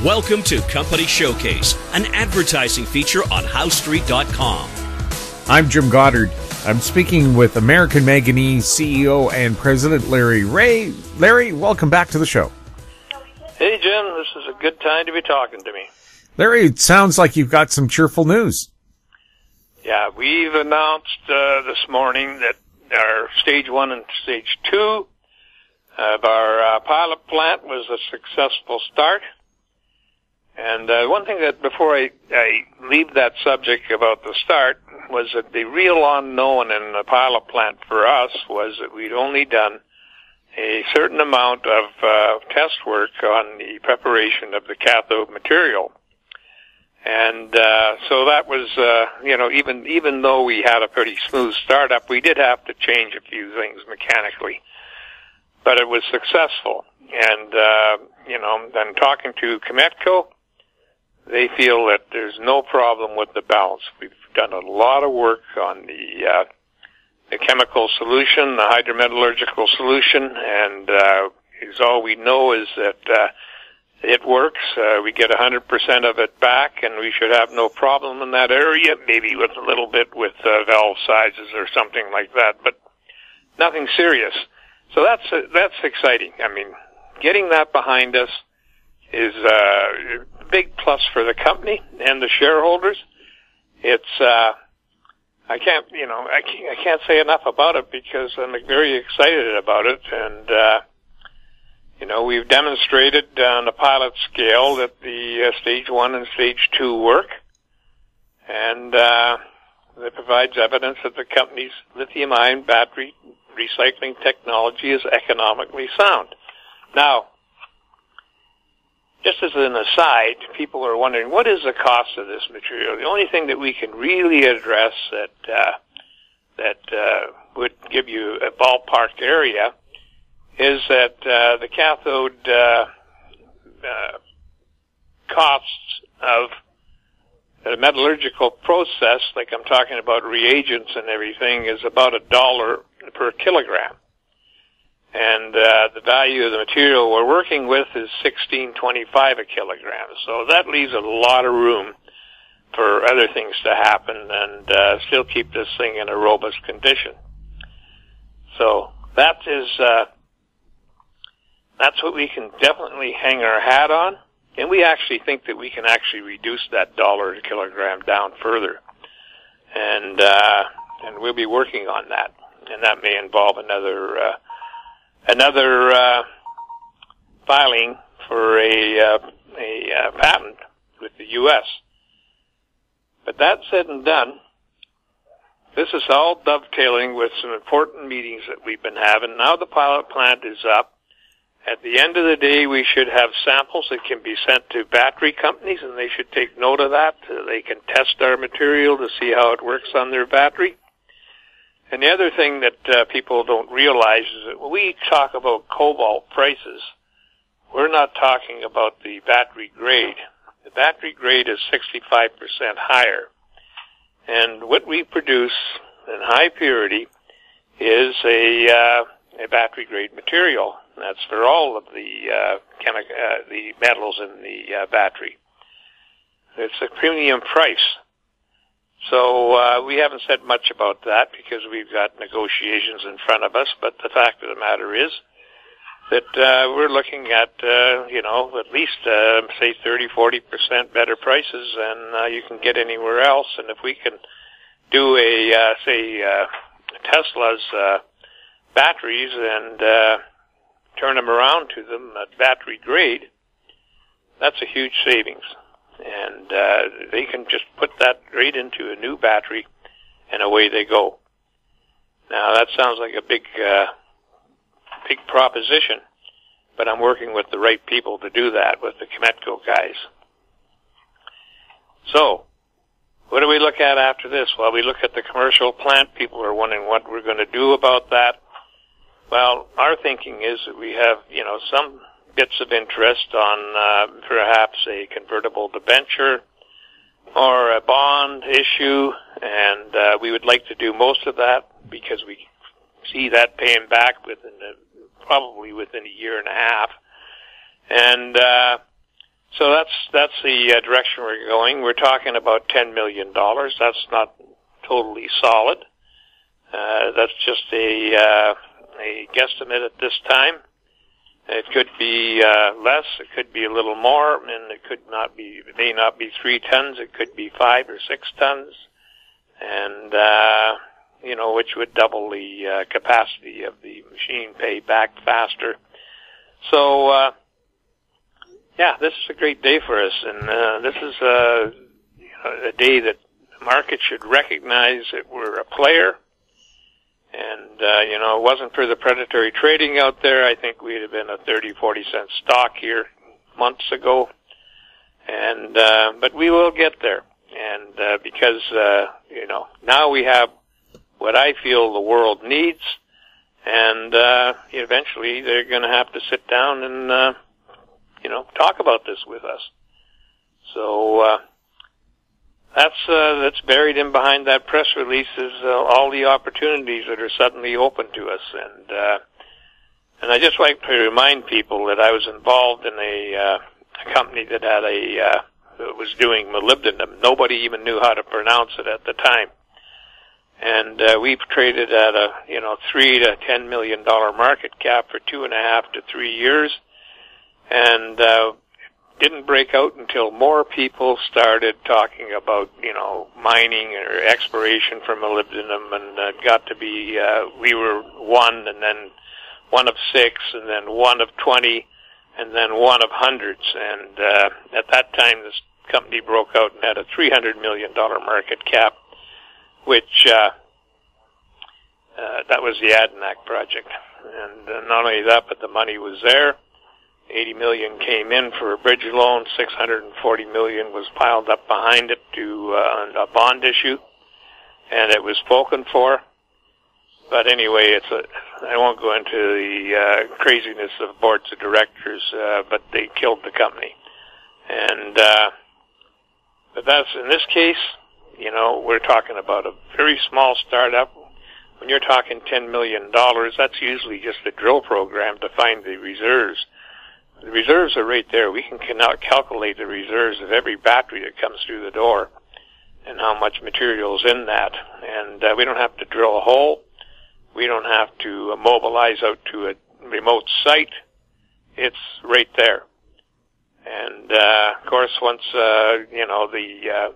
Welcome to Company Showcase, an advertising feature on HowStreet.com. I'm Jim Goddard. I'm speaking with American Manganese CEO and President Larry Reaugh. Larry, welcome back to the show. Hey, Jim. This is a good time to be talking to me. Larry, it sounds like you've got some cheerful news. Yeah, we've announced this morning that our Stage 1 and Stage 2 of our pilot plant was a successful start. And one thing that, before I leave that subject about the start, was that the real unknown in the pilot plant for us was that we'd only done a certain amount of test work on the preparation of the cathode material. And so that was, even though we had a pretty smooth startup, we did have to change a few things mechanically. But it was successful. And, then talking to Cometco, they feel that there's no problem with the balance. We've done a lot of work on the chemical solution, the hydrometallurgical solution, and all we know is that it works. We get 100% of it back, and we should have no problem in that area, maybe with a little bit with valve sizes or something like that, but nothing serious. So that's exciting. I mean, getting that behind us is a big plus for the company and the shareholders. It's I can't say enough about it because I'm very excited about it, and we've demonstrated on a pilot scale that the Stage 1 and Stage 2 work, and that provides evidence that the company's lithium-ion battery recycling technology is economically sound. Now, just as an aside, people are wondering, what is the cost of this material? The only thing that we can really address that would give you a ballpark area is that the cathode costs of the metallurgical process, like I'm talking about reagents and everything, is about $1 per kilogram. And the value of the material we're working with is $16.25 a kilogram. So that leaves a lot of room for other things to happen and still keep this thing in a robust condition. So that's what we can definitely hang our hat on. And we actually think that we can actually reduce that $1 a kilogram down further. And we'll be working on that. And that may involve another filing for a patent with the U.S. But that said and done, this is all dovetailing with some important meetings that we've been having. Now the pilot plant is up. At the end of the day, we should have samples that can be sent to battery companies, and they should take note of that. They can test our material to see how it works on their battery. And the other thing that people don't realize is that when we talk about cobalt prices, we're not talking about the battery grade. The battery grade is 65% higher. And what we produce in high purity is a battery grade material. That's for all of the metals in the battery. It's a premium price. So we haven't said much about that because we've got negotiations in front of us, but the fact of the matter is that we're looking at, at least, say, 30-40% better prices than you can get anywhere else. And if we can do Tesla's batteries and turn them around to them at battery grade, that's a huge savings. And they can just put that right into a new battery, and away they go. Now, that sounds like a big proposition, but I'm working with the right people to do that, with the Cometco guys. So, what do we look at after this? Well, we look at the commercial plant. People are wondering what we're going to do about that. Well, our thinking is that we have, some bits of interest on perhaps a convertible debenture or a bond issue, and we would like to do most of that because we see that paying back probably within a year and a half. And So that's the direction we're going. We're talking about $10 million. That's not totally solid. That's just a guesstimate at this time. It could be less. It could be a little more, and it may not be 3 tons. It could be 5 or 6 tons, and which would double the capacity of the machine, pay back faster. So, this is a great day for us, and this is a day that the market should recognize that we're a player. And, it wasn't for the predatory trading out there, I think we'd have been a 30, 40 cent stock here months ago. And, but we will get there. And, because, now we have what I feel the world needs. And, eventually they're going to have to sit down and, talk about this with us. So, that's buried in behind that press release is all the opportunities that are suddenly open to us, and I just like to remind people that I was involved in a company that had that was doing molybdenum. Nobody even knew how to pronounce it at the time, and we traded at a $3 to $10 million market cap for 2.5 to 3 years, and didn't break out until more people started talking about, mining or exploration for molybdenum, and it got to be, we were one, and then one of 6, and then one of 20, and then one of hundreds. And at that time, this company broke out and had a $300 million market cap, which that was the Adanac project. And not only that, but the money was there. $80 million came in for a bridge loan. $640 million was piled up behind it to a bond issue, and it was spoken for. But anyway, I won't go into the craziness of boards of directors, but they killed the company. And but that's in this case, we're talking about a very small startup. When you're talking $10 million, that's usually just a drill program to find the reserves. The reserves are right there. We can calculate the reserves of every battery that comes through the door and how much material is in that. And we don't have to drill a hole. We don't have to mobilize out to a remote site. It's right there. And, of course, once, the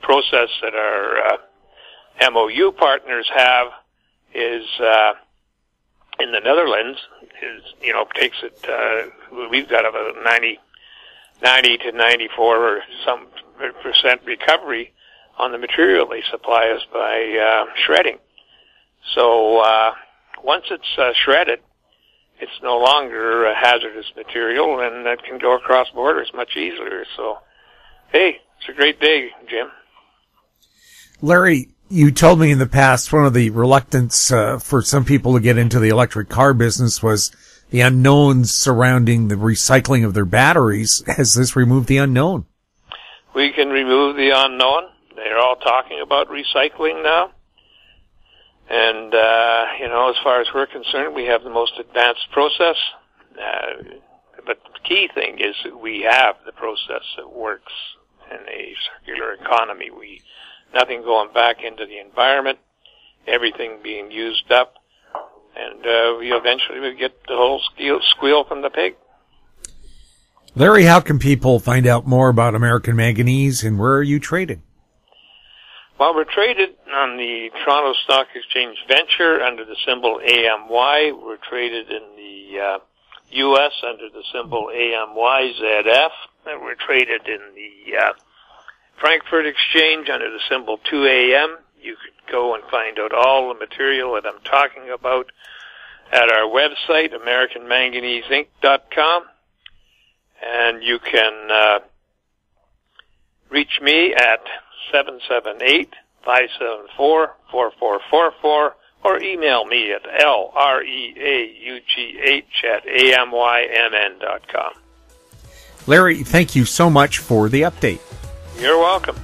process that our MOU partners have is in the Netherlands, takes it, we've got about 90 to 94 or some % recovery on the material they supply us by shredding. So once it's shredded, it's no longer a hazardous material, and it can go across borders much easier. So, hey, it's a great day, Jim. Larry, you told me in the past one of the reluctance for some people to get into the electric car business was the unknowns surrounding the recycling of their batteries. Has this removed the unknown? We can remove the unknown. They're all talking about recycling now. And, as far as we're concerned, we have the most advanced process. But the key thing is that we have the process that works in a circular economy. Nothing going back into the environment, everything being used up, and we eventually will get the whole squeal from the pig. Larry, how can people find out more about American Manganese, and where are you traded? Well, we're traded on the Toronto Stock Exchange Venture under the symbol AMY. We're traded in the U.S. under the symbol AMYZF. And we're traded in the Frankfurt Exchange under the symbol 2AM. You could go and find out all the material that I'm talking about at our website, AmericanManganeseInc.com. And you can reach me at 778-574-4444 or email me at LREAUGH@AMYMN.com. Larry, thank you so much for the update. You're welcome.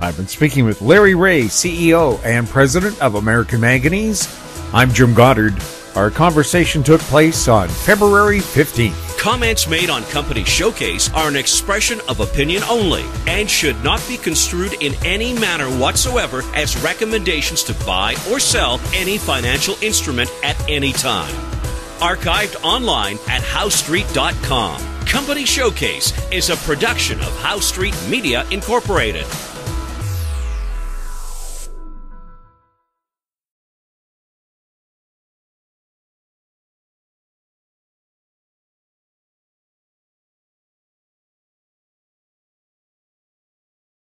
I've been speaking with Larry Reaugh, CEO and President of American Manganese. I'm Jim Goddard. Our conversation took place on February 15th. Comments made on Company Showcase are an expression of opinion only and should not be construed in any manner whatsoever as recommendations to buy or sell any financial instrument at any time. Archived online at howstreet.com. Company Showcase is a production of How Street Media Incorporated.